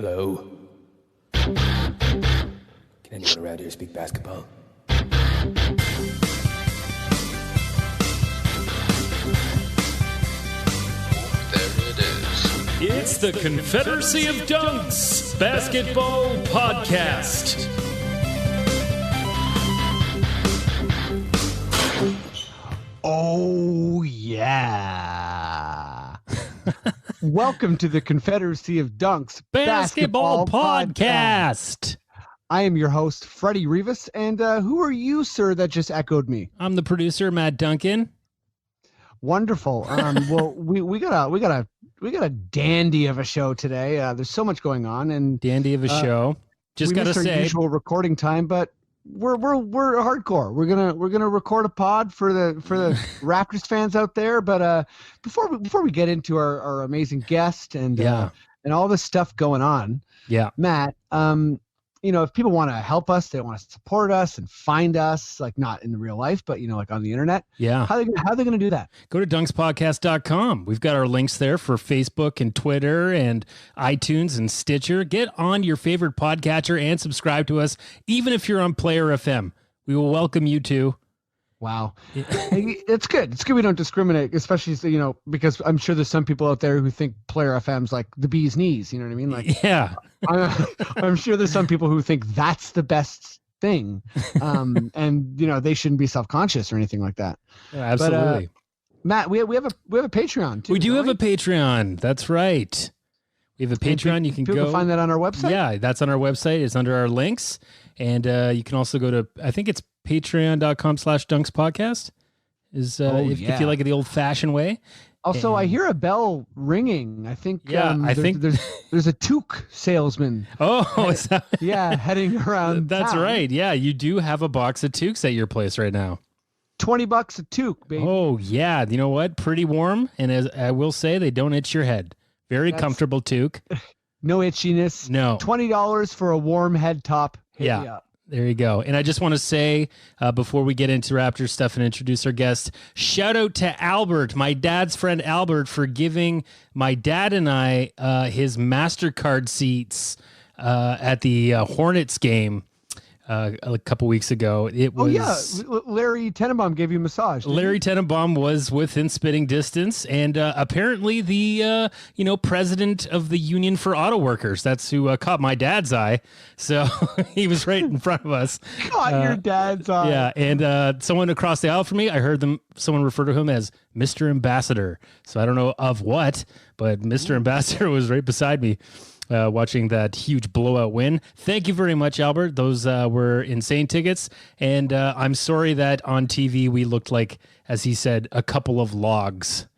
Hello? Can anyone around here speak basketball? It's the Confederacy of Dunks Basketball Podcast. Oh, yeah. Welcome to the Confederacy of Dunks Basketball Podcast. I am your host, Freddie Rivas, and who are you, sir, that just echoed me? I'm the producer, Matt Duncan. Wonderful. Well, we got a dandy of a show today. There's so much going on, and Dandy of a show. Just gotta our say, usual recording time, but we're hardcore. We're gonna record a pod for the Raptors fans out there. But before we get into our amazing guest and all this stuff going on, Matt, if people want to help us, they want to support us and find us, like not in the real life, but like on the internet. Yeah. How are they going to do that? Go to dunkspodcast.com. We've got our links there for Facebook and Twitter and iTunes and Stitcher. Get on your favorite podcatcher and subscribe to us, even if you're on Player FM. We will welcome you too. Wow. It's good. It's good we don't discriminate, especially, because I'm sure there's some people out there who think Player FM's like the bee's knees. You know what I mean? Like, yeah. I'm sure there's some people who think that's the best thing. And, they shouldn't be self-conscious or anything like that. Yeah, absolutely. But, Matt, we have a Patreon too. We do have a Patreon. That's right. We have a Patreon. You can people go find that on our website. Yeah, that's on our website. It's under our links. And you can also go to, I think it's patreon.com/dunkspodcast if you like it the old fashioned way. Also, I hear a bell ringing. I think, there's a toque salesman. Oh, is that? Yeah. Heading around. That's town. right. Yeah. You do have a box of toques at your place right now. $20 a toque, baby. Oh yeah. You know what? Pretty warm. And as I will say, they don't itch your head. Very comfortable toque. No itchiness. No. $20 for a warm head top. Hit me up. There you go. And I just want to say, before we get into Raptors stuff and introduce our guest, shout out to Albert, my dad's friend Albert, for giving my dad and I his MasterCard seats at the Hornets game a couple weeks ago. It was Larry Tenenbaum gave you a massage. Larry Tenenbaum was within spitting distance, and apparently the president of the Union for Auto Workers. That's who caught my dad's eye. So he was right in front of us. Caught your dad's eye. Yeah, and someone across the aisle from me, I heard someone refer to him as Mr. Ambassador. So I don't know of what, but Mr. Ambassador was right beside me. Watching that huge blowout win. Thank you very much, Albert. Those were insane tickets. And I'm sorry that on TV we looked like, as he said, a couple of logs.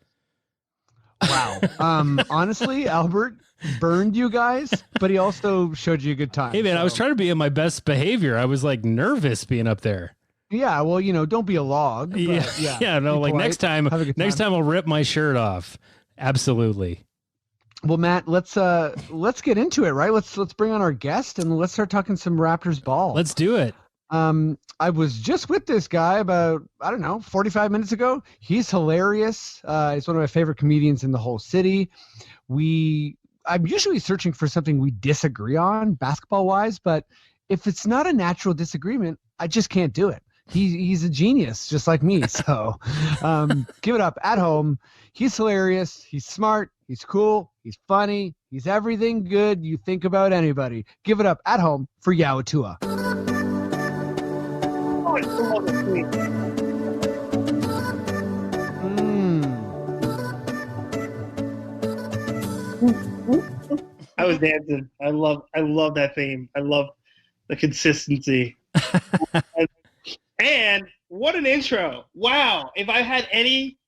Wow. Honestly, Albert burned you guys, but he also showed you a good time. Hey, man, I was trying to be in my best behavior. I was like nervous being up there. Yeah, well, don't be a log. But, like next time I'll rip my shirt off. Absolutely. Well, Matt, let's get into it, right? Let's bring on our guest and let's start talking some Raptors ball. Let's do it. I was just with this guy about, 45 minutes ago. He's hilarious. He's one of my favorite comedians in the whole city. I'm usually searching for something we disagree on basketball wise, but if it's not a natural disagreement, I just can't do it. He's a genius, just like me. So give it up at home. He's hilarious. He's smart. He's cool. He's funny. He's everything good you think about anybody. Give it up at home for Yaw Attuah. I was dancing. I love that theme. I love the consistency. And what an intro. Wow. If I had any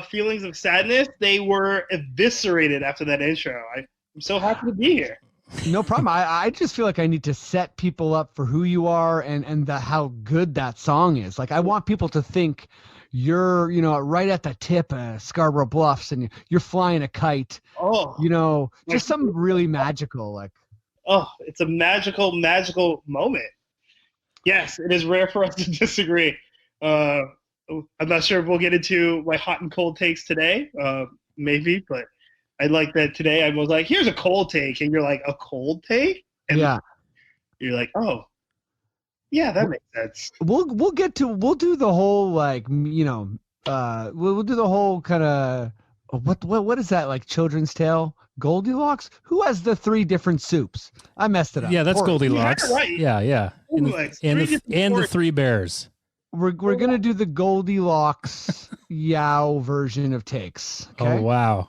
feelings of sadness, they were eviscerated after that intro. I'm so happy to be here. No problem. I just feel like I need to set people up for who you are and how good that song is. Like, I want people to think you're, right at the tip of Scarborough Bluffs and you're flying a kite. Oh, just something really magical. Like, it's a magical moment. Yes, it is rare for us to disagree. I'm not sure if we'll get into my hot and cold takes today, maybe, but I like that today. I was like, here's a cold take. And you're like, a cold take? And Yeah. you're like, oh, yeah, that makes sense. We'll do the whole like we'll do the whole kind of what is that, like children's tale? Goldilocks? Who has the 3 different soups? I messed it up. Yeah, that's Pork. Goldilocks. You had it right. Yeah. And the 3 bears. We're gonna do the Goldilocks Yaw version of takes. Okay? Oh wow.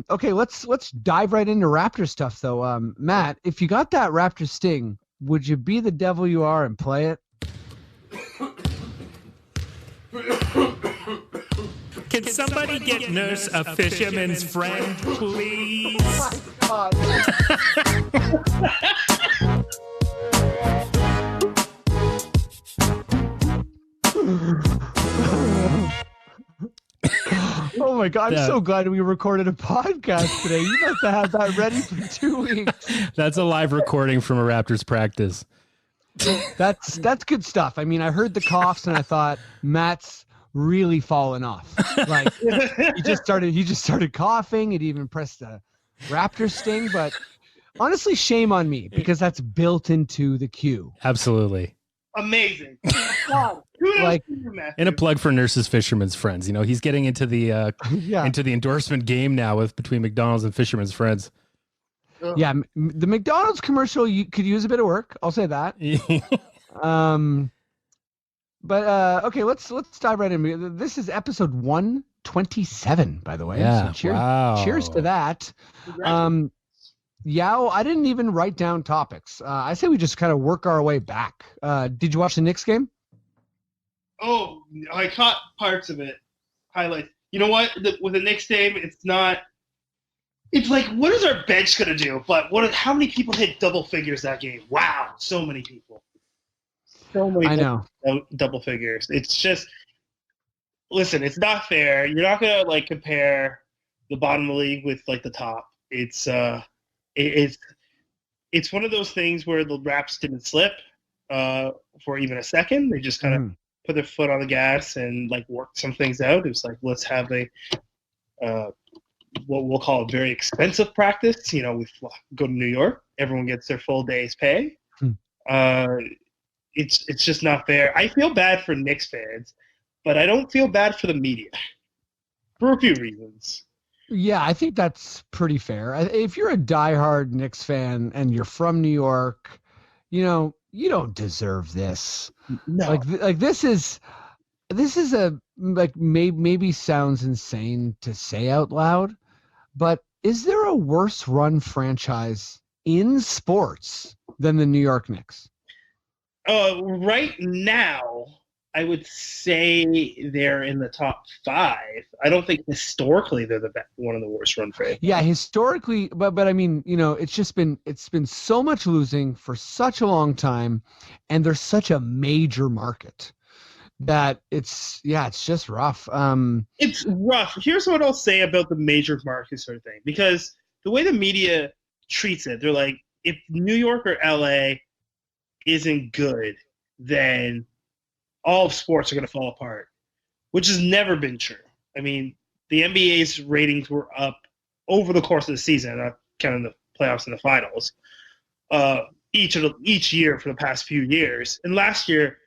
Okay, let's dive right into Raptor stuff though. Matt, if you got that Raptor sting, would you be the devil you are and play it? Can somebody get Nurse a Fisherman's Friend, please? Oh my Oh my God, I'm so glad we recorded a podcast today. You must have had that ready for 2 weeks. That's a live recording from a Raptors practice. That's good stuff. I mean, I heard the coughs and I thought Matt's really fallen off. Like he just started coughing. It even pressed a Raptor sting, but honestly, shame on me because that's built into the cue. Absolutely. Amazing. God, Like, and a plug for Nurse's Fisherman's Friends. You know, he's getting into the into the endorsement game now with between McDonald's and Fisherman's Friends. Yeah, the McDonald's commercial could use a bit of work. I'll say that. But okay, let's dive right in. This is episode 127, by the way. Yeah, So cheers to that. Yaw, I didn't even write down topics. I say we just kind of work our way back. Did you watch the Knicks game? Oh, I caught parts of it. Highlights. You know what? With the Knicks game, it's not. It's like, what is our bench gonna do? But how many people hit double figures that game? Wow, so many people. So many. I know. Double figures. It's just. Listen, it's not fair. You're not gonna like compare the bottom of the league with like the top. It's one of those things where the Raps didn't slip for even a second. They just kind of put their foot on the gas and like worked some things out. It was like, let's have a what we'll call a very expensive practice. You know, we go to New York, everyone gets their full day's pay. It's just not fair. I feel bad for Knicks fans, but I don't feel bad for the media for a few reasons. Yeah, I think that's pretty fair. If you're a diehard Knicks fan and you're from New York, you know, you don't deserve this. No. Like this is a like maybe sounds insane to say out loud, but is there a worse run franchise in sports than the New York Knicks? Right now, I would say they're in the top 5. I don't think historically they're one of the worst run franchises. Yeah, historically, but I mean, you know, it's been so much losing for such a long time, and there's such a major market that it's just rough. It's rough. Here's what I'll say about the major market sort of thing, because the way the media treats it, they're like, if New York or LA isn't good, then all of sports are going to fall apart, which has never been true. I mean, the NBA's ratings were up over the course of the season, not counting the playoffs and the finals, each year for the past few years. And last year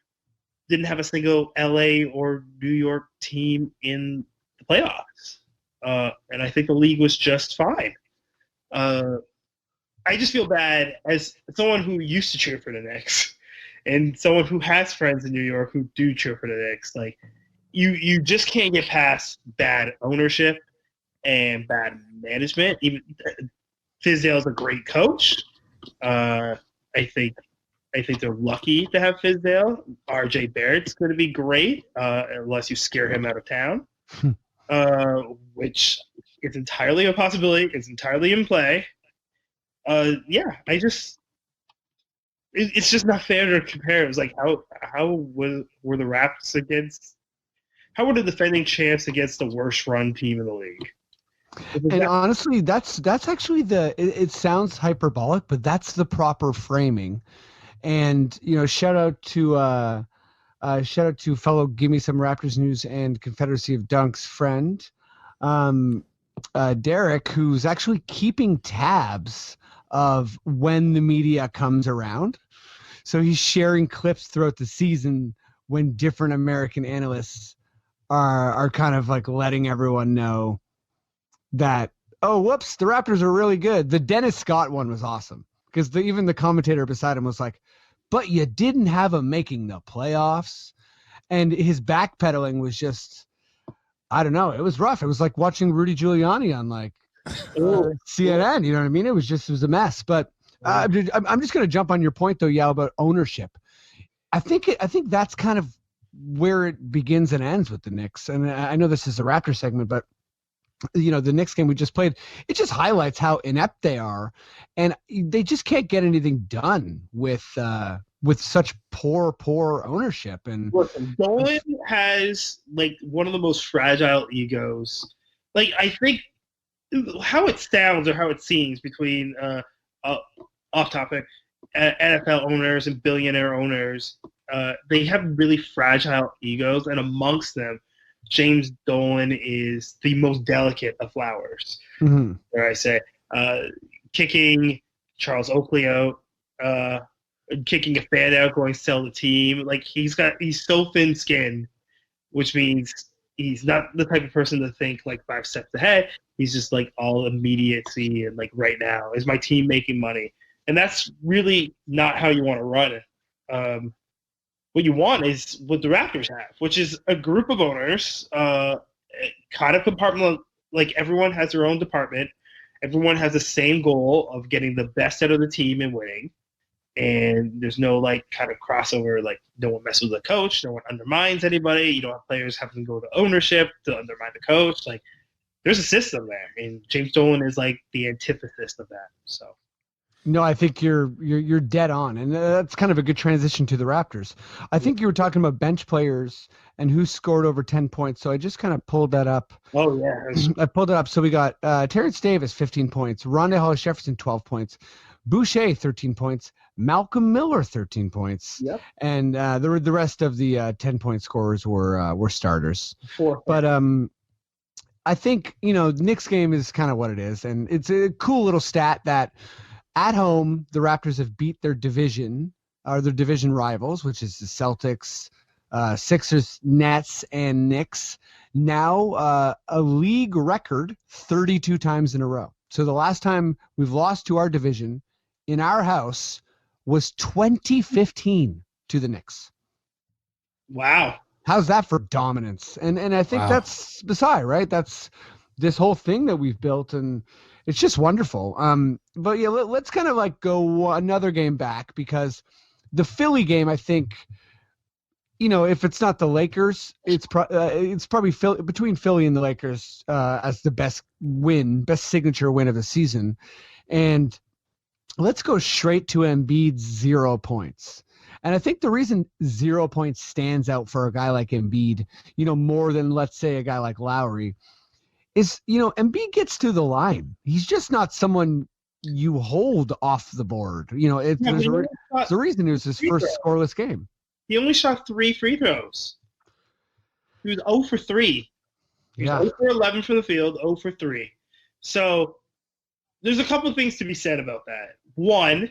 didn't have a single LA or New York team in the playoffs. And I think the league was just fine. I just feel bad as someone who used to cheer for the Knicks and someone who has friends in New York who do cheer for the Knicks. Like, you just can't get past bad ownership and bad management. Even Fizdale's a great coach. I think they're lucky to have Fizdale. RJ Barrett's going to be great unless you scare him out of town, which is entirely a possibility. It's entirely in play. It's just not fair to compare. It was like, how were the Raps against? How were the defending champs against the worst run team in the league? And honestly, that's actually it sounds hyperbolic, but that's the proper framing. And you know, shout out to fellow Give Me Some Raptors News and Confederacy of Dunks friend. Derek, who's actually keeping tabs of when the media comes around. So he's sharing clips throughout the season when different American analysts are kind of like letting everyone know that, oh, whoops, the Raptors are really good. The Dennis Scott one was awesome because even the commentator beside him was like, but you didn't have him making the playoffs. And his backpedaling was just, I don't know. It was rough. It was like watching Rudy Giuliani on like CNN. You know what I mean? It was a mess. But I'm just going to jump on your point though, Yaw, about ownership. I think that's kind of where it begins and ends with the Knicks. And I know this is a Raptor segment, but the Knicks game we just played, it just highlights how inept they are, and they just can't get anything done with such poor ownership. And listen, Dolan has like one of the most fragile egos. Like I think how it sounds or how it seems between off topic NFL owners and billionaire owners, they have really fragile egos, and amongst them, James Dolan is the most delicate of flowers. Mm-hmm. Where I say, kicking Charles Oakley out, kicking a fan out, going to sell the team. Like he's so thin-skinned, which means he's not the type of person to think like 5 steps ahead. He's just like all immediacy and like right now, is my team making money? And that's really not how you want to run it. What you want is what the Raptors have, which is a group of owners, kind of compartment. Like everyone has their own department. Everyone has the same goal of getting the best out of the team and winning. And there's no like kind of crossover. Like no one messes with the coach. No one undermines anybody. You don't have players having to go to ownership to undermine the coach. Like there's a system there, and James Dolan is like the antithesis of that. So. No, I think you're dead on, and that's kind of a good transition to the Raptors. I think you were talking about bench players and who scored over 10 points, so I just kind of pulled that up. Oh, yeah. I pulled it up. So we got Terrence Davis, 15 points, Rondé Hollis-Jefferson, 12 points, Boucher, 13 points, Malcolm Miller, 13 points, yep. And the rest of the 10-point scorers were starters. 4. But I think, the Knicks game is kind of what it is, and it's a cool little stat that at home, the Raptors have beat their division rivals, which is the Celtics, Sixers, Nets, and Knicks. Now a league record 32 times in a row. So the last time we've lost to our division in our house was 2015 to the Knicks. Wow. How's that for dominance? And I think that's Masai, right? That's this whole thing that we've built, and it's just wonderful. But yeah, let's kind of like go another game back, because the Philly game, I think, if it's not the Lakers, it's probably between Philly and the Lakers as the best signature win of the season. And let's go straight to Embiid's 0 points. And I think the reason 0 points stands out for a guy like Embiid, more than, let's say, a guy like Lowry, is, Embiid gets to the line. He's just not someone you hold off the board. The reason it was his first scoreless game. He only shot 3 free throws. He was 0 for 3. He was 0 for 11 from the field, 0 for 3. So there's a couple of things to be said about that. One,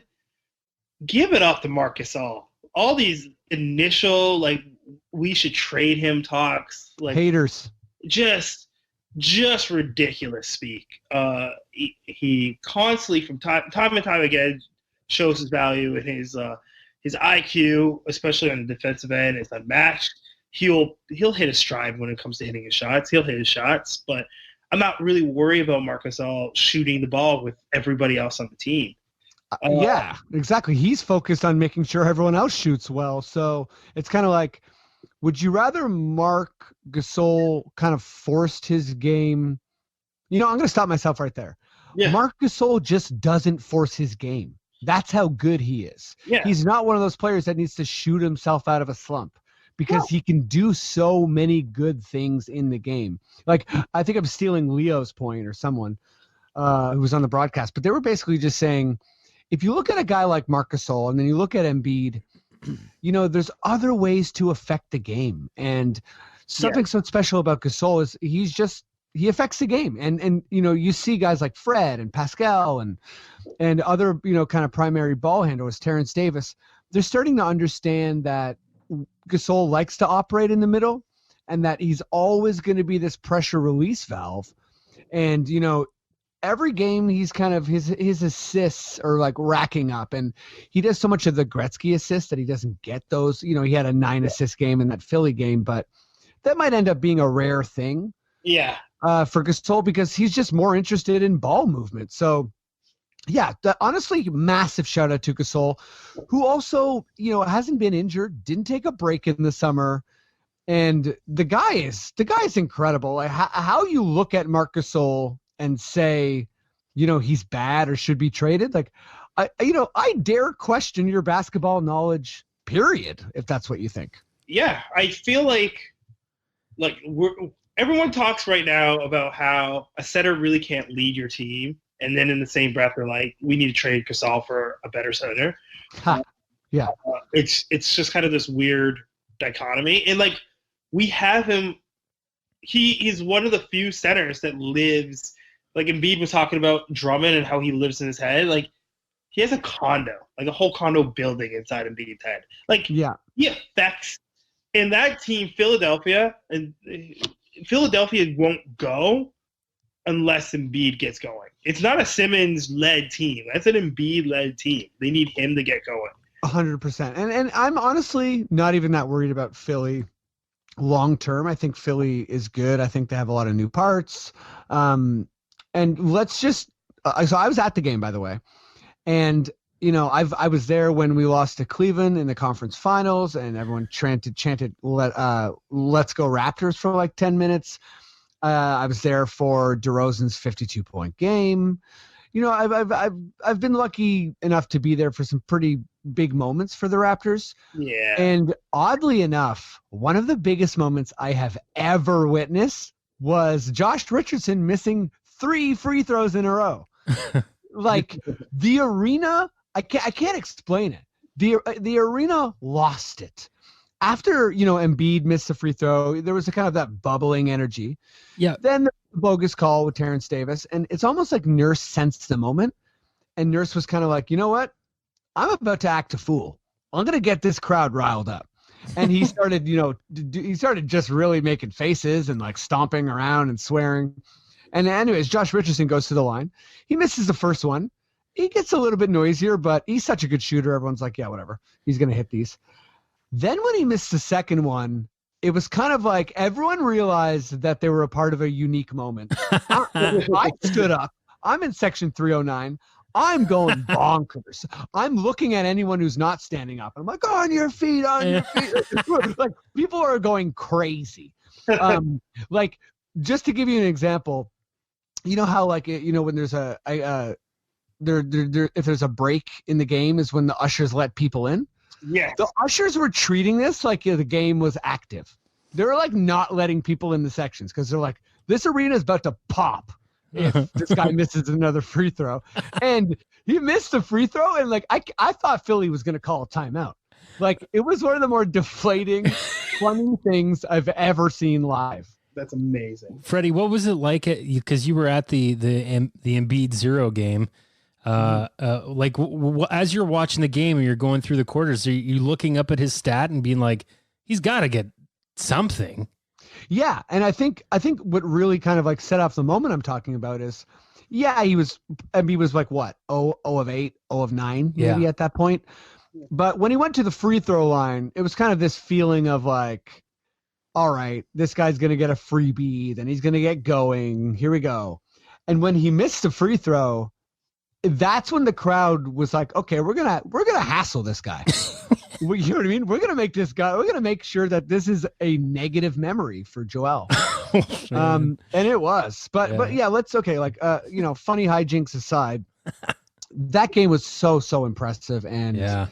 give it up to Marc Gasol. All these initial, like, we should trade him talks. Like, haters. Just ridiculous speak. He constantly, from time and time again, shows his value, and his IQ, especially on the defensive end, is unmatched. He'll hit a stride when it comes to hitting his shots. He'll hit his shots, but I'm not really worried about Marc Gasol shooting the ball with everybody else on the team. Yeah, exactly. He's focused on making sure everyone else shoots well. So it's kind of like, would you rather Marc Gasol kind of forced his game? I'm going to stop myself right there. Yeah. Marc Gasol just doesn't force his game. That's how good he is. Yeah. He's not one of those players that needs to shoot himself out of a slump, because he can do so many good things in the game. Like, I think I'm stealing Leo's point, or someone who was on the broadcast, but they were basically just saying, if you look at a guy like Marc Gasol and then you look at Embiid, there's other ways to affect the game. And something so special about Gasol is he's he affects the game. And you see guys like Fred and Pascal and other, kind of primary ball handlers, Terrence Davis, they're starting to understand that Gasol likes to operate in the middle and that he's always going to be this pressure release valve. And, every game he's kind of his assists are like racking up, and he does so much of the Gretzky assists that he doesn't get those. He had a 9 assist game in that Philly game, but that might end up being a rare thing. Yeah. For Gasol, because he's just more interested in ball movement. So yeah, honestly, massive shout out to Gasol, who also, hasn't been injured, didn't take a break in the summer. And the guy is incredible. Like, how you look at Marc Gasol and say, he's bad or should be traded. Like, I dare question your basketball knowledge, period, if that's what you think. Yeah, I feel like everyone talks right now about how a setter really can't lead your team. And then in the same breath, they're like, we need to trade Gasol for a better center. Yeah. It's just kind of this weird dichotomy. And like, we have him, he's one of the few centers that lives, like Embiid was talking about Drummond and how he lives in his head. Like, he has a condo, like a whole condo building inside Embiid's head. Like, yeah, he affects, and that team, Philadelphia won't go unless Embiid gets going. It's not a Simmons-led team. That's an Embiid-led team. They need him to get going. 100%. And I'm honestly not even that worried about Philly long term. I think Philly is good. I think they have a lot of new parts. And let's just so I was at the game, by the way, and I was there when we lost to Cleveland in the conference finals, and everyone chanted let's go Raptors for like 10 minutes. I was there for DeRozan's 52-point game. I've been lucky enough to be there for some pretty big moments for the Raptors. Yeah. And oddly enough, one of the biggest moments I have ever witnessed was Josh Richardson missing 3 free throws in a row. Like, the arena, I can't explain it. The arena lost it. After, Embiid missed a free throw, there was a kind of that bubbling energy. Yeah. Then the bogus call with Terrence Davis, and it's almost like Nurse sensed the moment, and Nurse was kind of like, you know what? I'm about to act a fool. I'm going to get this crowd riled up. And he started, he started just really making faces and like stomping around and swearing. And anyways, Josh Richardson goes to the line. He misses the first one. He gets a little bit noisier, but he's such a good shooter. Everyone's like, yeah, whatever. He's going to hit these. Then when he missed the second one, it was kind of like everyone realized that they were a part of a unique moment. I stood up. I'm in section 309. I'm going bonkers. I'm looking at anyone who's not standing up. I'm like, on your feet, on your feet. Like, people are going crazy. Like, just to give you an example, how like, when there's if there's a break in the game is when the ushers let people in. Yeah. The ushers were treating this like the game was active. They were like not letting people in the sections because they're like, this arena is about to pop if this guy misses another free throw. And he missed the free throw, and like I thought Philly was going to call a timeout. Like, it was one of the more deflating, funny things I've ever seen live. That's amazing. Freddie, what was it like? Because you were at the Embiid 0 game. Like, as you're watching the game and you're going through the quarters, are you looking up at his stat and being like, he's got to get something? Yeah, and I think what really kind of like set off the moment I'm talking about is, yeah, he was like what, 0 of 8, 0 of 9 maybe at that point. But when he went to the free throw line, it was kind of this feeling of like, all right, this guy's going to get a freebie, then he's going to get going. Here we go. And when he missed the free throw, that's when the crowd was like, okay, we're going to hassle this guy. You know what I mean? We're going to make sure that this is a negative memory for Joel. And it was, but yeah, funny hijinks aside, that game was so impressive. And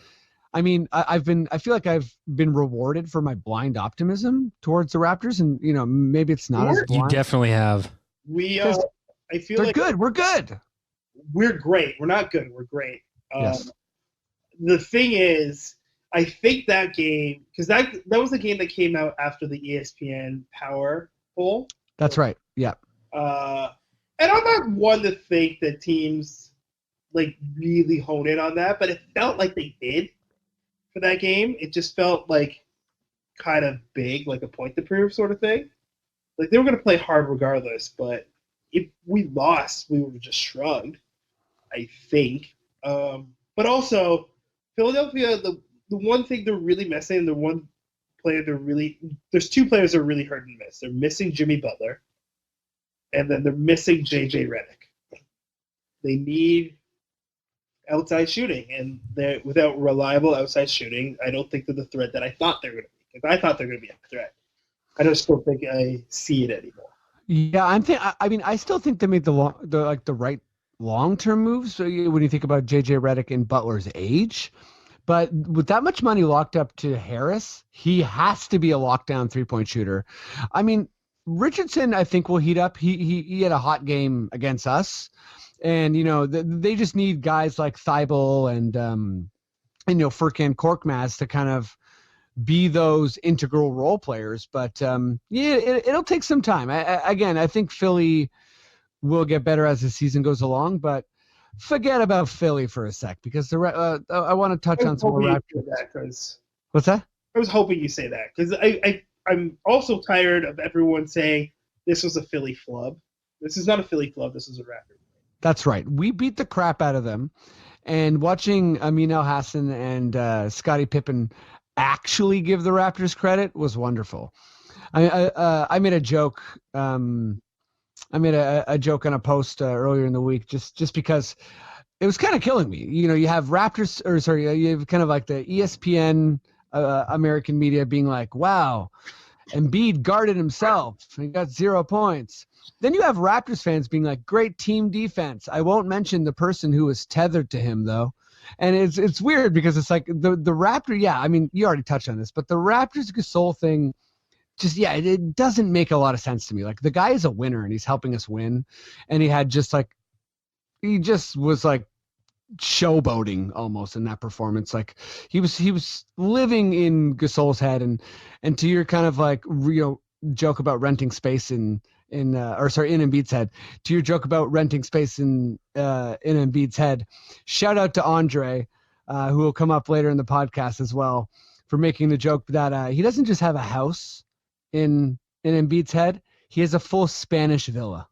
I mean, I feel like I've been rewarded for my blind optimism towards the Raptors, and maybe it's not as blind. You definitely have. I feel they're like good. We're good. We're great. We're not good. We're great. Yes. The thing is, I think that game, because that was the game that came out after the ESPN Power poll. That's right. Yeah. And I'm not one to think that teams like really hone in on that, but it felt like they did for that game. It just felt like kind of big, like a point to prove sort of thing. Like they were going to play hard regardless, but if we lost, we were just shrugged, I think. But also, Philadelphia, the one thing they're really missing, the one player there's two players that are really hurt and miss. They're missing Jimmy Butler, and then they're missing JJ Redick. They need outside shooting, and without reliable outside shooting, I don't think they're the threat that I thought they were going to be. Because I thought they were going to be a threat. I just don't think I see it anymore. Yeah, I still think they made the right long-term moves. So when you think about JJ Redick and Butler's age, but with that much money locked up to Harris, he has to be a lockdown three-point shooter. I mean, Richardson, I think, will heat up. He had a hot game against us, and they just need guys like Thibault and Furkan Korkmaz to kind of be those integral role players. But it'll take some time. I think Philly will get better as the season goes along, but forget about Philly for a sec because I want to touch on some more Raptors. What's that? I was hoping you say that because I'm also tired of everyone saying this was a Philly flub. This is not a Philly flub. This is a Raptors. That's right. We beat the crap out of them, and watching Amin El-Hassan and Scottie Pippen actually give the Raptors credit was wonderful. I made a joke. I made a joke on a post earlier in the week just because it was kind of killing me. You have you have kind of like the ESPN American media being like, wow, Embiid guarded himself. He got 0 points. Then you have Raptors fans being like, great team defense. I won't mention the person who was tethered to him, though. And it's weird because it's like the Raptor, yeah, I mean, you already touched on this, but the Raptors Gasol thing, just, yeah, it doesn't make a lot of sense to me. Like, the guy is a winner and he's helping us win. And he just was like showboating almost in that performance. Like he was living in Gasol's head, and to your kind of like real joke about renting space in Embiid's head, to your joke about renting space in Embiid's head, shout out to Andre, who will come up later in the podcast as well, for making the joke that he doesn't just have a house in Embiid's head, he has a full Spanish villa.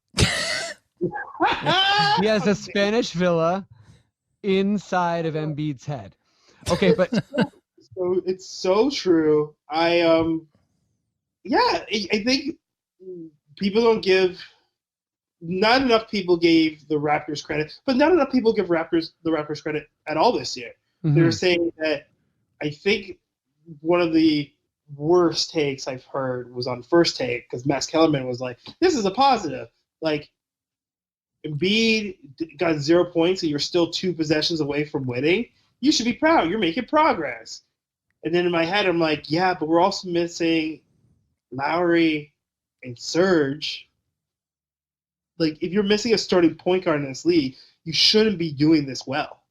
He has a Spanish villa inside of Embiid's head. Okay, but so it's so true. I think people don't give. Not enough people gave the Raptors credit, but not enough people give the Raptors credit at all this year. Mm-hmm. They're saying that. I think one of the worst takes I've heard was on First Take because Max Kellerman was like, "This is a positive." Like, Embiid got 0 points, and you're still 2 possessions away from winning. You should be proud. You're making progress. And then in my head, I'm like, yeah, but we're also missing Lowry and Serge. Like, if you're missing a starting point guard in this league, you shouldn't be doing this well.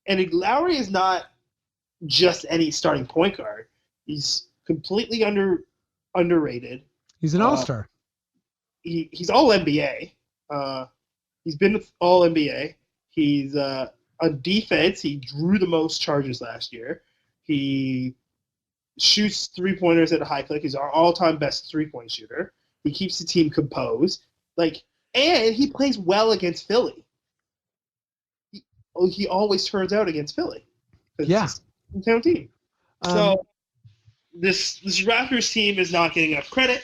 And Lowry is not just any starting point guard. He's completely underrated. He's an all-star. He's all NBA. He's been all NBA. He's on defense. He drew the most charges last year. He shoots 3-pointers at a high clip. He's our all-time best 3-point shooter. He keeps the team composed. And he plays well against Philly. He always turns out against Philly. Yeah. It's his hometown team. So this Raptors team is not getting enough credit.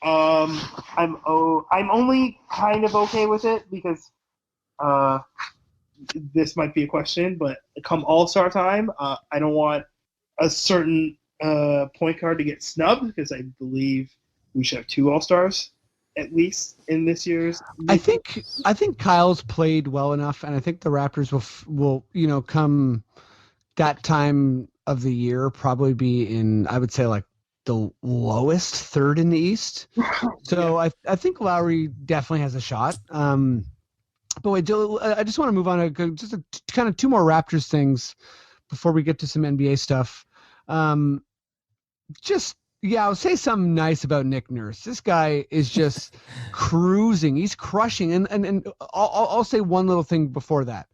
I'm only kind of okay with it because this might be a question, but come All-Star time, I don't want a certain point guard to get snubbed because I believe we should have 2 All-Stars at least in this year's. I think Kyle's played well enough, and I think the Raptors will come that time of the year probably be in, I would say, like the lowest third in the East. So yeah. I think Lowry definitely has a shot. But wait, I just want to move on to just kind of 2 more Raptors things before we get to some NBA stuff. Yeah, I'll say something nice about Nick Nurse. This guy is just cruising. He's crushing. And I'll say one little thing before that.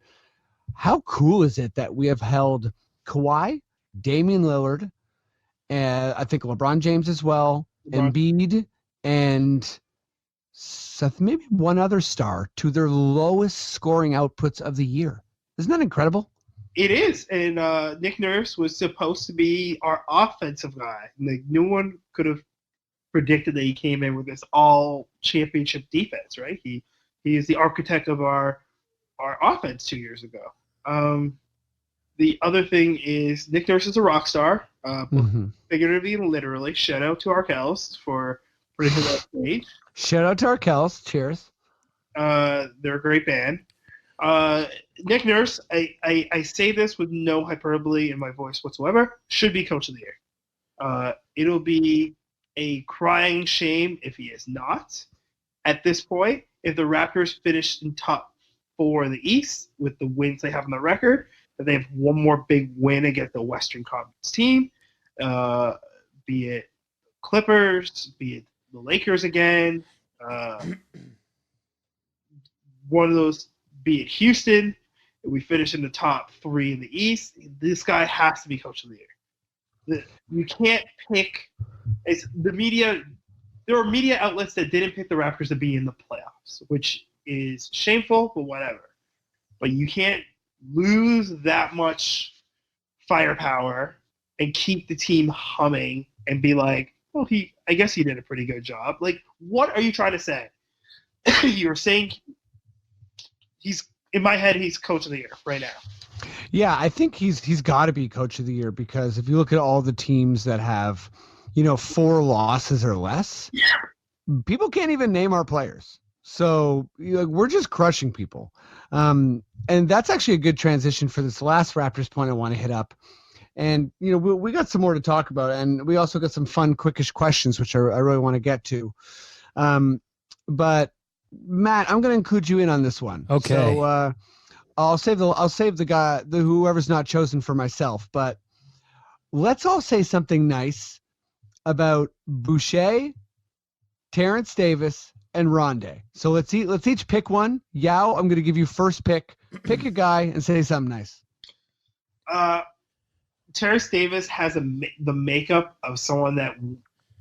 How cool is it that we have held Kawhi, Damian Lillard, and I think LeBron James as well, Embiid, and Seth, maybe one other star to their lowest scoring outputs of the year. Isn't that incredible? It is, and Nick Nurse was supposed to be our offensive guy. Like, no one could have predicted that he came in with this all championship defense, right? He is the architect of our offense 2 years ago. The other thing is Nick Nurse is a rock star, figuratively and literally. Shout out to Arkells for putting him on stage. Shout out to Arkells. Cheers. They're a great band. Nick Nurse, I say this with no hyperbole in my voice whatsoever, should be coach of the year. It'll be a crying shame if he is not. At this point, if the Raptors finish in top 4 in the East with the wins they have on the record, that they have one more big win against the Western Conference team, be it Clippers, be it the Lakers again, one of those, be it Houston, if we finish in the top 3 in the East, this guy has to be coach of the year. You can't pick. It's the media. There are media outlets that didn't pick the Raptors to be in the playoffs, which is shameful, but whatever. But you can't lose that much firepower and keep the team humming and be like, well, I guess he did a pretty good job. Like, what are you trying to say? You're saying he's, in my head, he's coach of the year right now. Yeah, I think he's got to be coach of the year because if you look at all the teams that have, 4 losses or less, people can't even name our players. So we're just crushing people. And that's actually a good transition for this last Raptors point I want to hit up. And, we got some more to talk about. And we also got some fun, quickish questions, which I really want to get to. But, Matt, I'm going to include you in on this one. Okay. So I'll save the guy, whoever's not chosen for myself. But let's all say something nice about Boucher, Terrence Davis, and Rondé. So let's each pick one. Yaw, I'm going to give you first pick. Pick a guy and say something nice. Terrence Davis has the makeup of someone that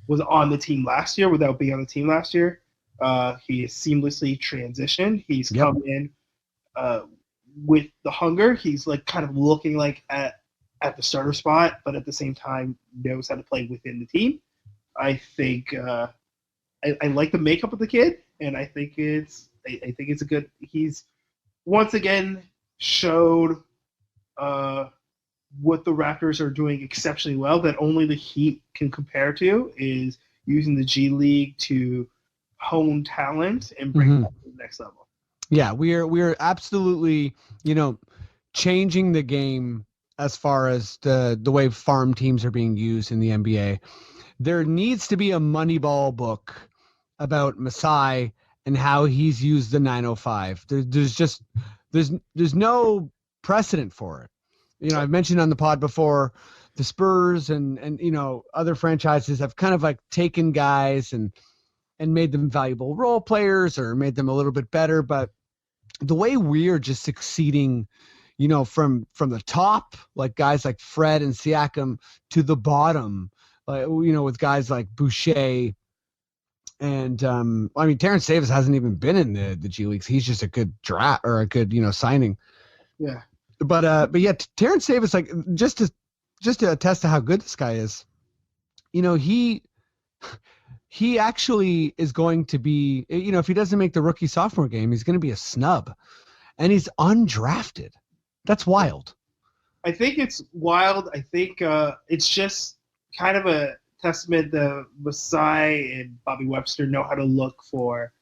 was on the team last year without being on the team last year. He is seamlessly transitioned. He's come in with the hunger. He's like kind of looking like at the starter spot, but at the same time knows how to play within the team. I think I like the makeup of the kid, and I think it's a good. He's once again showed what the Raptors are doing exceptionally well that only the Heat can compare to, is using the G League to hone talent and bring it up to the next level. Yeah, we're absolutely, changing the game as far as the way farm teams are being used in the NBA. There needs to be a Moneyball book about Masai and how he's used the 905. There's no precedent for it. I've mentioned on the pod before, the Spurs and other franchises have kind of like taken guys and made them valuable role players or made them a little bit better. But the way we're just succeeding, from the top, like guys like Fred and Siakam, to the bottom, with guys like Boucher. And Terrence Davis hasn't even been in the G Leagues. He's just a good draft or a good, signing. Yeah. But yeah, Terrence Davis, like just to attest to how good this guy is, he actually is going to be, if he doesn't make the rookie sophomore game, he's going to be a snub, and he's undrafted. That's wild. I think it's wild. I think it's just kind of a testament that Masai and Bobby Webster know how to look for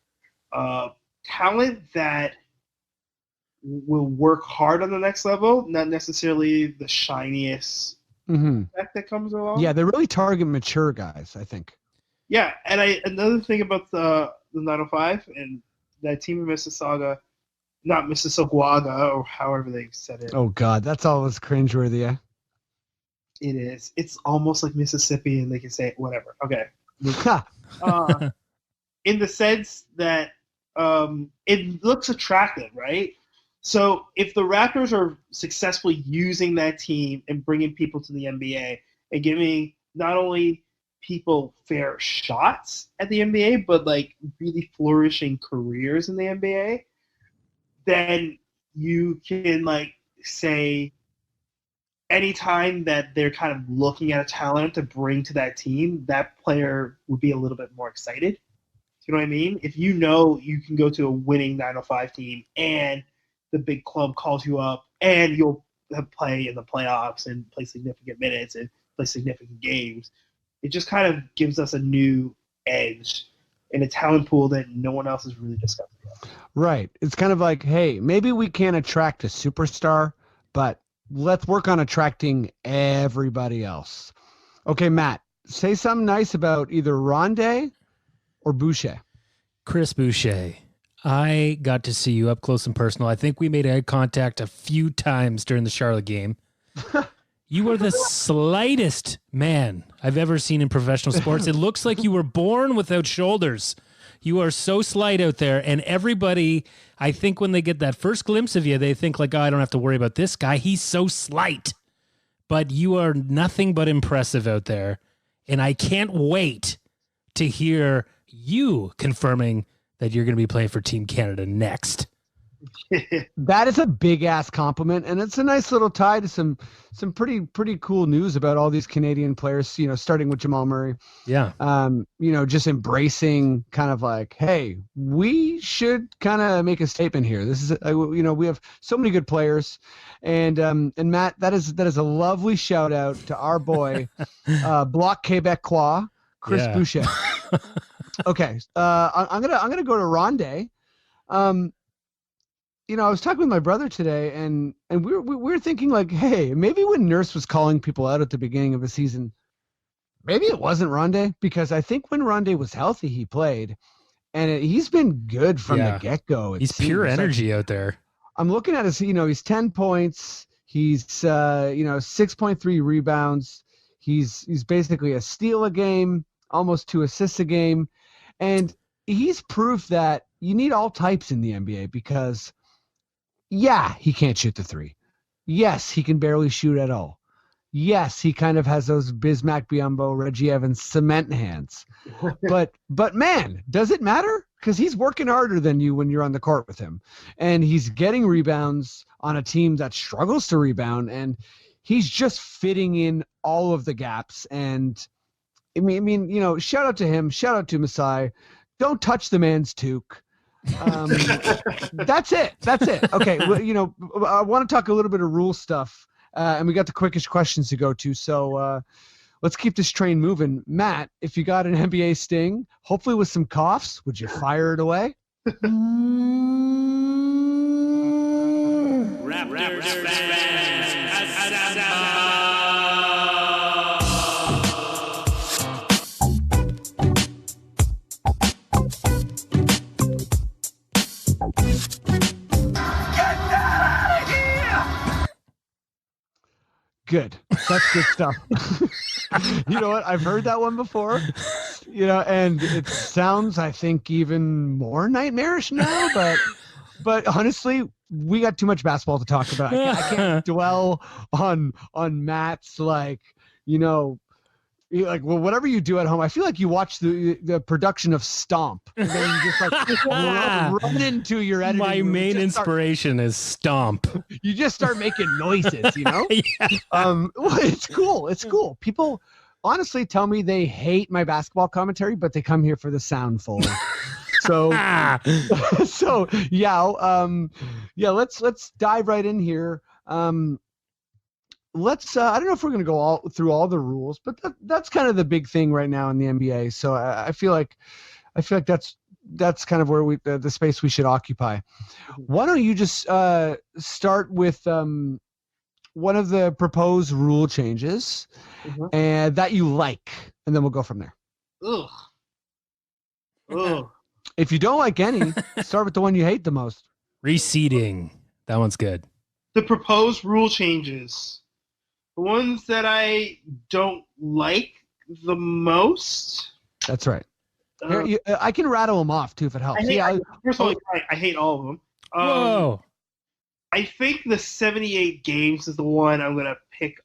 talent that will work hard on the next level, not necessarily the shiniest effect that comes along. Yeah, they really target mature guys, I think. Yeah, and another thing about the 905 and that team in Mississauga, not Mississauga or however they said it. Oh God, that's always cringeworthy. It is. It's almost like Mississippi, and they can say whatever. Okay. In the sense that it looks attractive, right? So if the Raptors are successfully using that team and bringing people to the NBA and giving not only people fair shots at the NBA, but like really flourishing careers in the NBA, then you can like say anytime that they're kind of looking at a talent to bring to that team, that player would be a little bit more excited. You know what I mean? If you know you can go to a winning 905 team and the big club calls you up and you'll play in the playoffs and play significant minutes and play significant games, it just kind of gives us a new edge in a talent pool that no one else has really discovered yet. Right. It's kind of like, hey, maybe we can't attract a superstar, but let's work on attracting everybody else. Okay, Matt, say something nice about either Rondé or Boucher. Chris Boucher, I got to see you up close and personal. I think we made eye contact a few times during the Charlotte game. You are the slightest man I've ever seen in professional sports. It looks like you were born without shoulders. You are so slight out there, and everybody, I think when they get that first glimpse of you, they think like, oh, I don't have to worry about this guy. He's so slight. But you are nothing but impressive out there, and I can't wait to hear you confirming that you're going to be playing for Team Canada next. That is a big ass compliment, and it's a nice little tie to some pretty cool news about all these Canadian players, you know, starting with Jamal Murray. Yeah. You know, just embracing kind of like, hey, we should kind of make a statement here. This is you know, we have so many good players, and Matt, that is a lovely shout out to our boy Bloc Québécois, Chris Boucher. Okay. I'm gonna go to Rondé. You know, I was talking with my brother today, and we were thinking like, hey, maybe when Nurse was calling people out at the beginning of the season, maybe it wasn't Rondé, because I think when Rondé was healthy, he played, and he's been good from the get-go. He's pure energy out there. I'm looking at his, you know, he's 10 points. He's, 6.3 rebounds. He's basically a steal a game, almost 2 assists a game. And he's proof that you need all types in the NBA, because yeah, he can't shoot the three. Yes, he can barely shoot at all. Yes, he kind of has those Bismack Biyombo, Reggie Evans cement hands. But man, does it matter? Because he's working harder than you when you're on the court with him. And he's getting rebounds on a team that struggles to rebound. And he's just fitting in all of the gaps. And I mean, you know, shout out to him. Shout out to Masai. Don't touch the man's toque. That's it. Okay. Well, you know, I want to talk a little bit of rule stuff, and we got the quickish questions to go to. So let's keep this train moving. Matt, if you got an NBA sting, hopefully with some coughs, would you fire it away? Raptors fans. Good. That's good stuff. You know what? I've heard that one before, you know, and it sounds, I think, even more nightmarish now, but honestly, we got too much basketball to talk about. I can't dwell on Matt's, like, you know, like, well, whatever you do at home, I feel like you watch the production of Stomp, and then you just like run into your editing My room. main inspiration is Stomp. You just start making noises, you know? Yeah. Well, it's cool. It's cool. People honestly tell me they hate my basketball commentary, but they come here for the sound folder. So, let's dive right in here. Let's I don't know if we're going to go through all the rules, but that's kind of the big thing right now in the NBA. So I feel like that's kind of where the space we should occupy. Why don't you just start with one of the proposed rule changes and that you like, and then we'll go from there. Ugh. If you don't like any, start with the one you hate the most. Reseeding. That one's good. The proposed rule changes The ones that I don't like the most. That's right. Uh, Here, I can rattle them off too if it helps. First of all, I hate all of them. Whoa. I think the 78 games is the one I'm gonna pick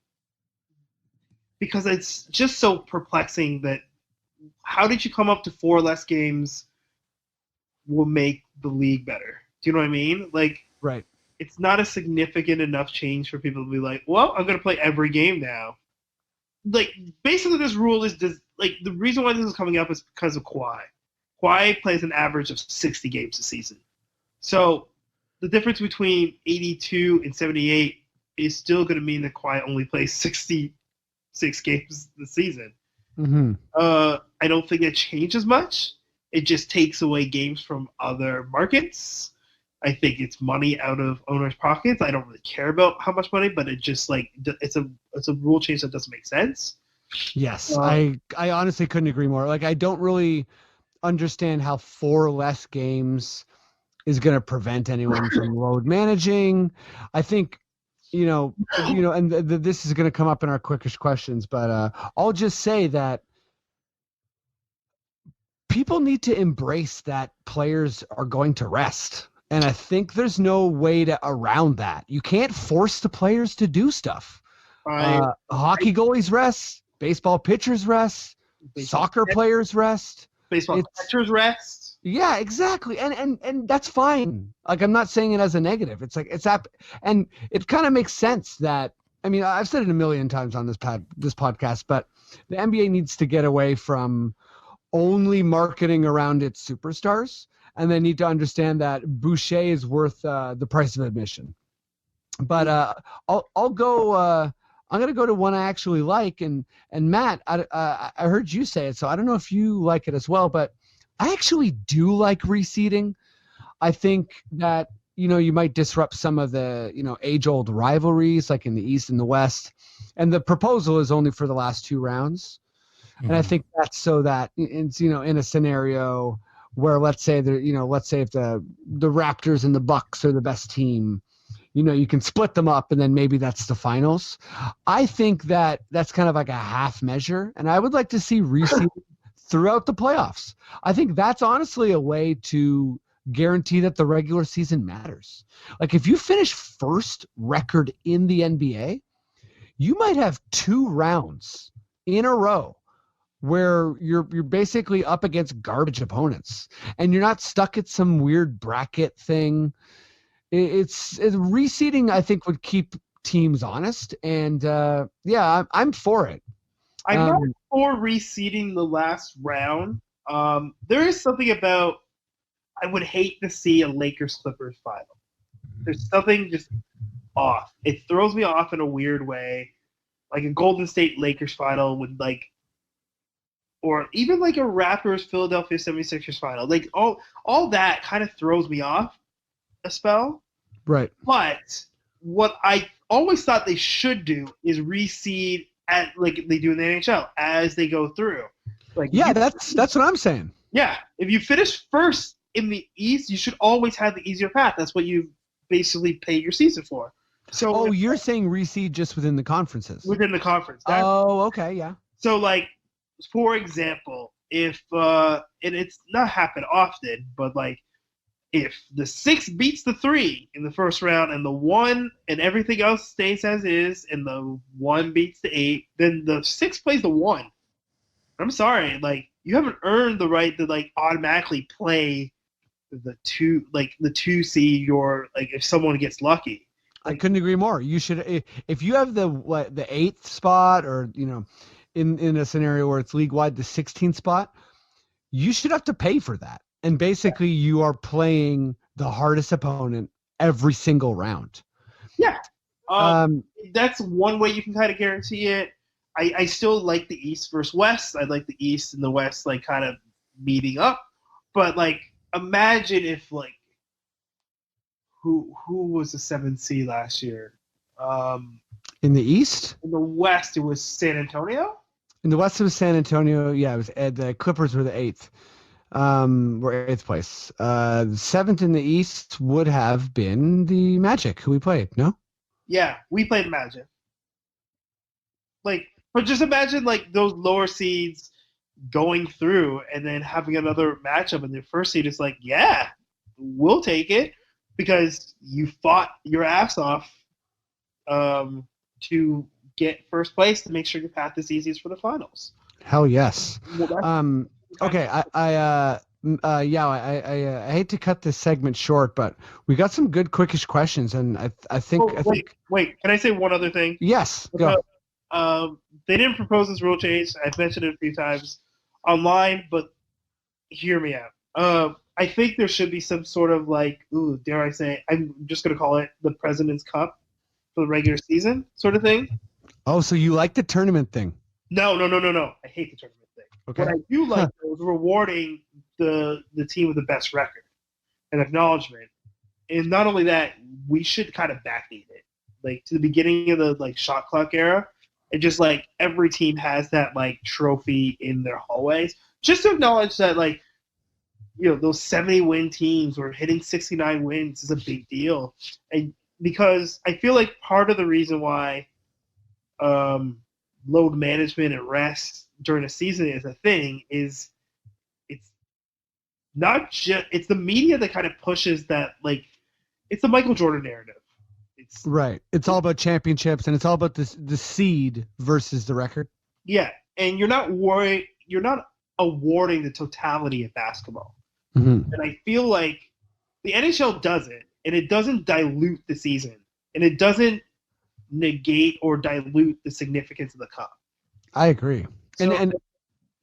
because it's just so perplexing that how did you come up to 4 less games will make the league better? Do you know what I mean? Like, right. It's not a significant enough change for people to be like, well, I'm gonna play every game now. Like, basically, this rule is the reason why this is coming up is because of Kawhi. Kawhi plays an average of 60 games a season. So the difference between 82 and 78 is still going to mean that Kawhi only plays 66 games this season. Mm-hmm. I don't think it changes much. It just takes away games from other markets. I think it's money out of owners' pockets. I don't really care about how much money, but it just it's a rule change that doesn't make sense. Yes, I honestly couldn't agree more. Like, I don't really understand how 4 less games is going to prevent anyone from load managing. I think, and this is going to come up in our quickish questions, but I'll just say that people need to embrace that players are going to rest. And I think there's no way around that. You can't force the players to do stuff. Hockey goalies rest, baseball pitchers rest, soccer players rest, baseball pitchers rest. Yeah, exactly. And that's fine. Like, I'm not saying it as a negative. It's like and it kind of makes sense that, I mean, I've said it a million times on this podcast, but the NBA needs to get away from only marketing around its superstars. And they need to understand that Boucher is worth the price of admission. But I'll go. I'm going to go to one I actually like. And Matt, I heard you say it, so I don't know if you like it as well. But I actually do like reseeding. I think that you might disrupt some of the age-old rivalries like in the East and the West. And the proposal is only for the last 2 rounds. Mm-hmm. And I think that's so that it's in a scenario where let's say if the Raptors and the Bucks are the best team, you can split them up and then maybe that's the finals. I think that's kind of like a half measure, and I would like to see reseeding throughout the playoffs. I think that's honestly a way to guarantee that the regular season matters. Like, if you finish first record in the NBA, you might have 2 rounds in a row where you're basically up against garbage opponents and you're not stuck at some weird bracket thing. It's reseeding, I think, would keep teams honest. And I'm for it. I'm not for reseeding the last round. There is something about, I would hate to see a Lakers-Clippers final. There's something just off. It throws me off in a weird way. Like a Golden State Lakers final would or even like a Raptors Philadelphia 76ers final. Like all that kind of throws me off a spell. Right. But what I always thought they should do is reseed at like they do in the NHL as they go through. Like, that's what I'm saying. Yeah. If you finish first in the East, you should always have the easier path. That's what you basically paid your season for. So you're saying reseed just within the conferences? Within the conference. Okay, yeah. So like, for example, if and it's not happened often, but like if the 6 beats the 3 in the first round and the 1 and everything else stays as is and the 1 beats the 8, then the 6 plays the 1. I'm sorry, like, you haven't earned the right to like automatically play the 2 seed or like if someone gets lucky. I couldn't agree more. You should, if you have the 8th spot or in a scenario where it's league wide the 16th spot, you should have to pay for that. And basically, you are playing the hardest opponent every single round. Yeah, that's one way you can kind of guarantee it. I still like the East versus West. I like the East and the West like kind of meeting up. But like, imagine if like who was the 7th seed last year? In the East? In the West, it was San Antonio. In the West, it was San Antonio. Yeah, it was the Clippers were the 8th. We're 8th place. The 7th in the East would have been the Magic, who we played. No? Yeah, we played Magic. Like, but just imagine like those lower seeds going through and then having another matchup, and their first seed is like, yeah, we'll take it because you fought your ass off to get first place to make sure your path is easiest for the finals. Hell yes. Well, Okay, I hate to cut this segment short, but we got some good quickish questions, and I think. Wait. Can I say one other thing? Yes. Go. They didn't propose this rule change. I've mentioned it a few times online, but hear me out. I think there should be some sort of like, dare I say, I'm just going to call it the President's Cup for the regular season sort of thing. Oh, so you like the tournament thing? No. I hate the tournament thing. Okay. What I do like is rewarding the team with the best record and acknowledgement. And not only that, we should kind of backdate it. Like to the beginning of the like shot clock era, and just like every team has that like trophy in their hallways. Just to acknowledge that like, you know, those 70-win teams or hitting 69 wins is a big deal. And because I feel like part of the reason why load management and rest during a season is a thing is it's not just it's the media that kind of pushes that, like, it's the Michael Jordan narrative. It's right. It's all about championships, and it's all about the seed versus the record. Yeah, and you're not awarding the totality of basketball. Mm-hmm. And I feel like the NHL does it, and it doesn't dilute the season, and it doesn't negate or dilute the significance of the cup. I agree. So, and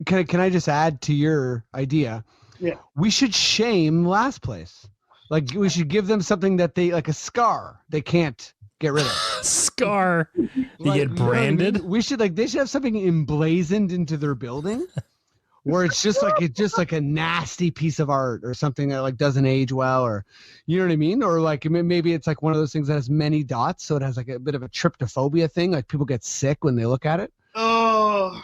can I just add to your idea? Yeah. We should shame last place. Like, we should give them something that they, like a scar, they can't get rid of. Scar. You Like, get you know what I branded. mean? We should, like, they should have something emblazoned into their building where it's just like a nasty piece of art or something that like doesn't age well, or you know what I mean? Or like maybe it's like one of those things that has many dots, so it has like a bit of a tryptophobia thing, like people get sick when they look at it. Oh,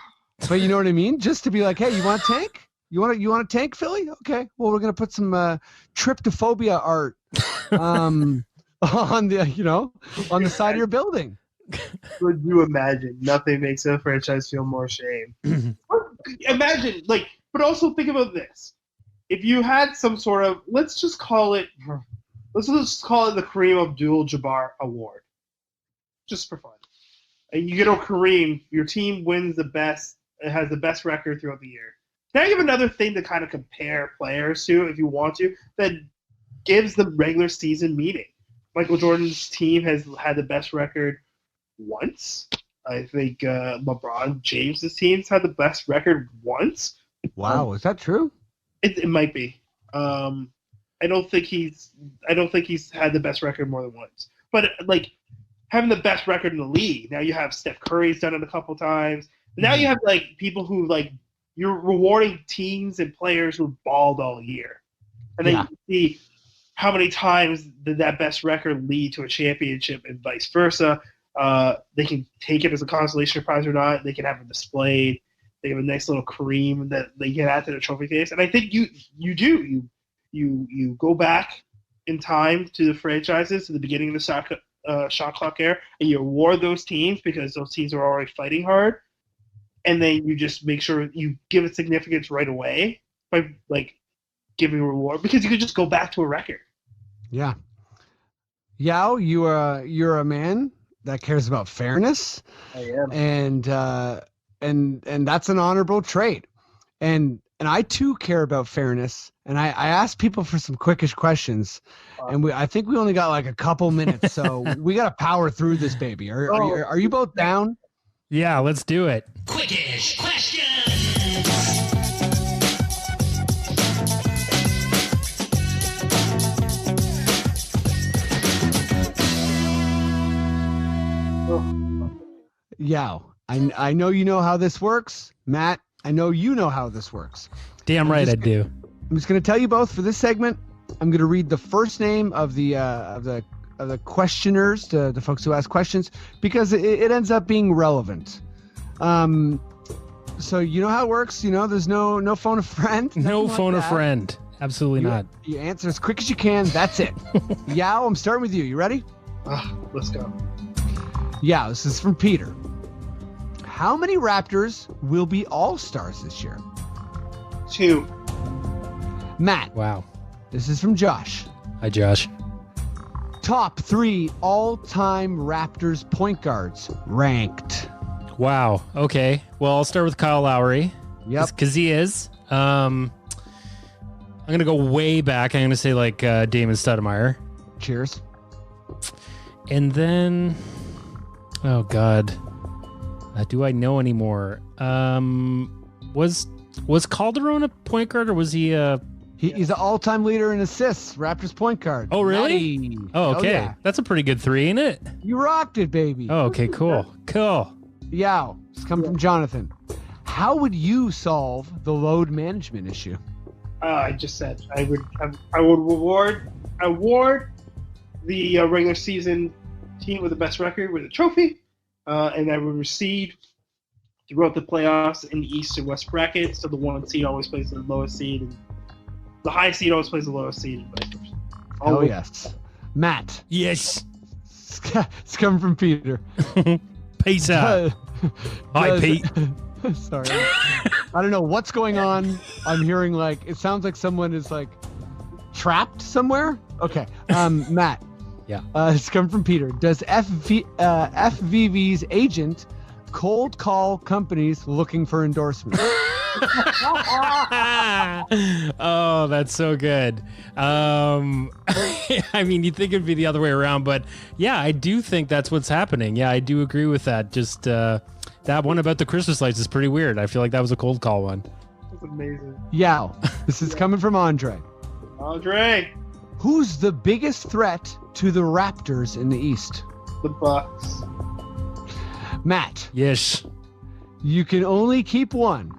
But you know what I mean? Just to be like, hey, you want a tank? You want a tank, Philly? Okay. Well, we're gonna put some tryptophobia art on the on the side of your building. could you imagine? Nothing makes a franchise feel more shame. Imagine, like, but also think about this. If you had some sort of, let's just call it the Kareem Abdul-Jabbar Award, just for fun. And you get a Kareem, your team wins the best, it has the best record throughout the year. Can I give another thing to kind of compare players to, if you want to, that gives the regular season meaning? Michael Jordan's team has had the best record once. I think LeBron James's team's had the best record once. Wow, is that true? It might be. I don't think he's had the best record more than once. But like having the best record in the league, now you have Steph Curry's done it a couple times. Now you have like people who like you're rewarding teams and players who balled all year, and then you can see how many times did that best record lead to a championship and vice versa. They can take it as a consolation prize or not. They can have it displayed. They have a nice little cream that they can add to the trophy case. And I think you go back in time to the franchises, to the beginning of the shot clock era, and you award those teams because those teams are already fighting hard. And then you just make sure you give it significance right away by like giving a reward, because you could just go back to a record. Yeah. Yaw, you're a man that cares about fairness. I am. And that's an honorable trait. And I too care about fairness. And I asked people for some quickish questions, and I think we only got like a couple minutes, so we got to power through this baby. Are you both down? Yeah, let's do it. Quickish Questions! Yeah, I know you know how this works. Matt, I know you know how this works. Damn right I do. I'm just going to tell you both for this segment. I'm going to read the first name of the questioners, the folks who ask questions, because it ends up being relevant. So you know how it works. You know, there's no phone a friend. No phone a friend. Absolutely not. You answer as quick as you can. That's it. Yaw, I'm starting with you. You ready? Let's go. Yeah, this is from Peter. How many Raptors will be All-Stars this year? 2. Matt, Wow. this is from Josh. Hi, Josh. Top 3 all-time Raptors point guards ranked. Wow. Okay. Well, I'll start with Kyle Lowry. Yep. Because he is. I'm going to go way back. I'm going to say like Damon Stoudemire. Cheers. And then, oh God, do I know anymore? Was Calderon a point guard or was he He's an all-time leader in assists, Raptors point guard. Oh, really? Nice. Oh, okay. Yeah. That's a pretty good 3, ain't it? You rocked it, baby. Oh, okay, cool. Cool. Yeah, it's coming from Jonathan. How would you solve the load management issue? I just said I would award the regular season team with the best record with a trophy, and I would recede throughout the playoffs in the East and West brackets. So the 1 seed always plays the lowest seed, and the highest seed always plays the lowest seed. Oh yes, Matt. Yes. It's coming from Peter. Peace out. Hi, Pete. Sorry. I don't know what's going on. I'm hearing like it sounds like someone is like trapped somewhere. Okay. Matt. Yeah. It's coming from Peter. Does FVV's agent cold call companies looking for endorsements? Oh, that's so good. I mean, you'd think it'd be the other way around, but yeah, I do think that's what's happening. Yeah, I do agree with that. Just that one about the Christmas lights is pretty weird. I feel like that was a cold call one. That's amazing. Yeah. This is coming from Andre. Andre, Who's the biggest threat to the Raptors in the East? the Bucks. Matt, Yes. you can only keep one.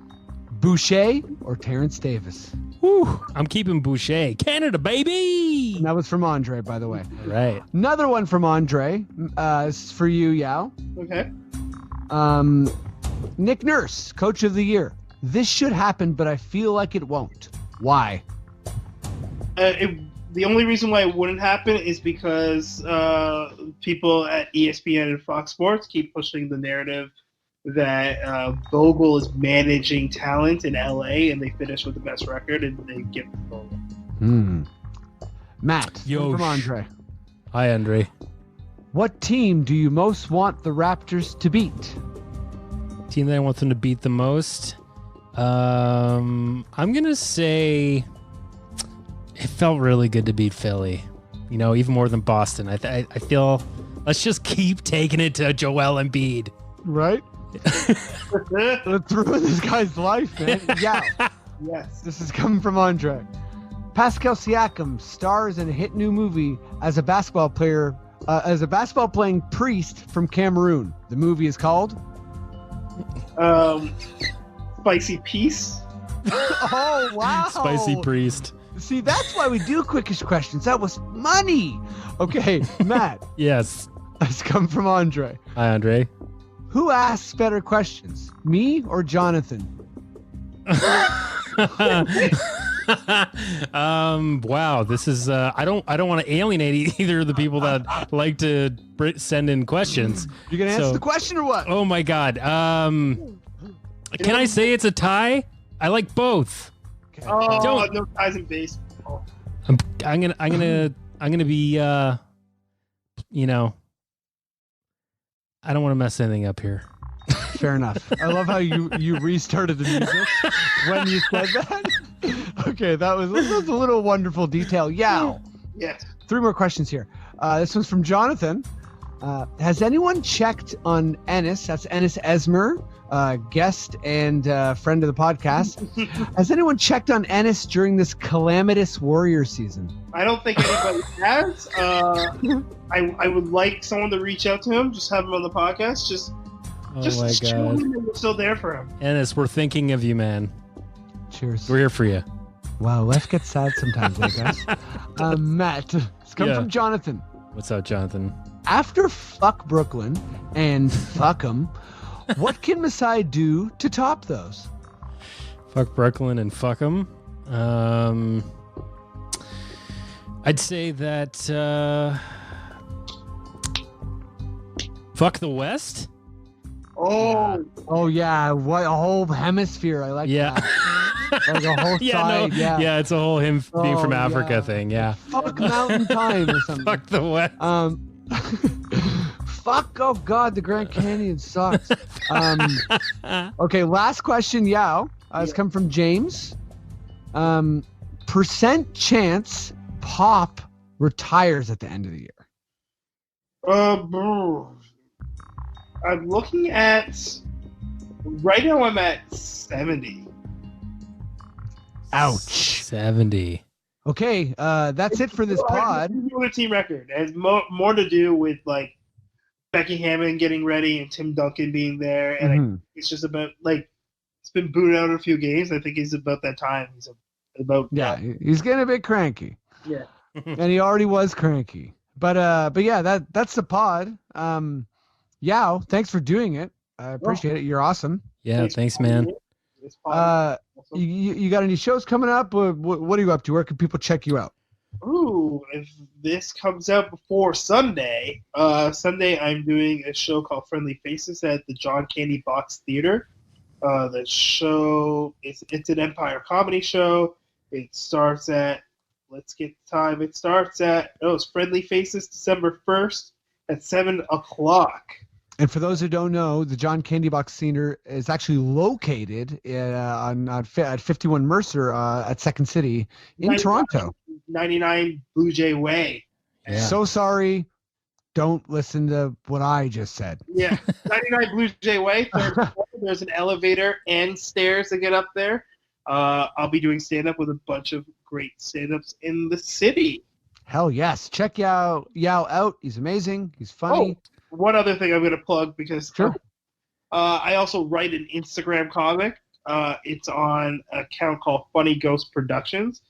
Boucher or Terrence Davis? Whew, I'm keeping Boucher. Canada, baby. And that was from Andre, by the way. Right. Another one from Andre. This is for you, Yaw. Okay. Nick Nurse, Coach of the Year. This should happen, but I feel like it won't. Why? The only reason why it wouldn't happen is because people at ESPN and Fox Sports keep pushing the narrative that Vogel is managing talent in LA, and they finish with the best record, and they get Vogel. Matt, Yo, from Andre. Hi, Andre. What team do you most want the Raptors to beat? Team that I want them to beat the most. I'm gonna say it felt really good to beat Philly. You know, even more than Boston. I feel. Let's just keep taking it to Joel Embiid. Right? Let's ruin this guy's life, man. Yeah. Yes. This is coming from Andre. Pascal Siakam stars in a hit new movie as a basketball playing priest from Cameroon. The movie is called Spicy Peace. Oh wow. Spicy Priest. See, that's why we do Quickish Questions. That was money. Okay, Matt. Yes. It's come from Andre. Hi, Andre. Who asks better questions, me or Jonathan? Wow, this is I don't want to alienate either of the people that like to send in questions. You gonna answer the question or what? Oh my God. Can I say it's a tie? I like both. Okay. Oh, Don't- no ties in baseball. I'm gonna be you know, I don't want to mess anything up here. Fair enough. I love how you restarted the music when you said that. Okay, that was a little wonderful detail. Yeah. Yes. 3 more questions here. This one's from Jonathan. Has anyone checked on Ennis? That's Ennis Esmer, guest and friend of the podcast. Has anyone checked on Ennis during this calamitous Warrior season? I don't think anybody has. I would like someone to reach out to him, just have him on the podcast, just Oh to show my him God. that we're still there for him. Ennis, we're thinking of you, man. Cheers. We're here for you. Wow, life gets sad sometimes, eh, guys? Matt, it's come Yeah. from Jonathan. What's up, Jonathan? After fuck Brooklyn and fuck 'em, what can Masai do to top those? Fuck Brooklyn and fuck them. I'd say that fuck the West. Oh, Oh yeah, what a whole hemisphere. I like Yeah. that. Like a whole Yeah, side. no, Yeah. it's a whole him being from Oh, Africa yeah. thing. Yeah. Fuck Mountain Time or something. Fuck the West. Fuck, oh God, the Grand Canyon sucks. Okay, last question, Yaw. It's come from James. Percent chance Pop retires at the end of the year. I'm looking at, right now I'm at 70. Ouch. 70. Okay, that's it for this pod. It's a team record. It has more to do with like Becky Hammond getting ready and Tim Duncan being there, and it's just about like it's been booted out of a few games. I think he's about that time. He's about He's getting a bit cranky. Yeah, and he already was cranky. But yeah, that's the pod. Yaw, thanks for doing it. I appreciate it. You're awesome. Yeah, thanks, man. You got any shows coming up? What are you up to? Where can people check you out? Ooh, if this comes out before Sunday, Sunday I'm doing a show called Friendly Faces at the John Candy Box Theater. The show it's an Empire comedy show. It starts at let's get the time. It starts at it's Friendly Faces December 1st at 7:00. And for those who don't know, the John Candy Box Theater is actually located at 51 Mercer at Second City in Toronto. 99 Boucher Way. Yeah. So sorry. Don't listen to what I just said. Yeah, 99 Boucher Way. There's an elevator and stairs to get up there. I'll be doing stand-up with a bunch of great stand-ups in the city. Hell yes. Check Yaw out. He's amazing. He's funny. Oh, one other thing I'm going to plug because Sure. I also write an Instagram comic. It's on an account called Funny Ghost Productions.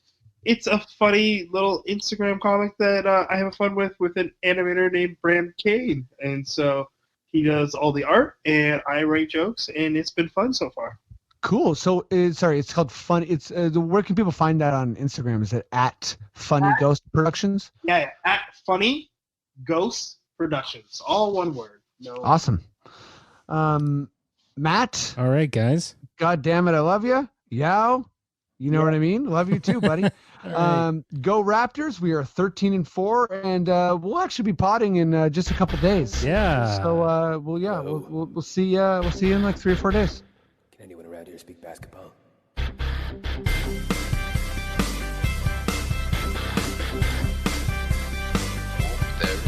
It's a funny little Instagram comic that I have fun with an animator named Bram Kane. And so he does all the art, and I write jokes, and it's been fun so far. Cool. So, it's called Fun. It's where can people find that on Instagram? Is it at Funny Ghost Productions? Yeah, at Funny Ghost Productions. All one word. No. Awesome. Matt. All right, guys. God damn it, I love you. Yaw. You know what I mean? Love you too, buddy. Right. Go Raptors. We are 13-4, and we'll actually be potting in just a couple days. Yeah. So we'll see you in like 3 or 4 days. Can anyone around here speak basketball? There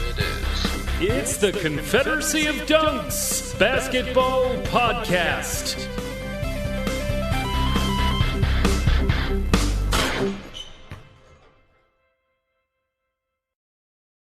it is. It's the Confederacy of Dunks Basketball Podcast.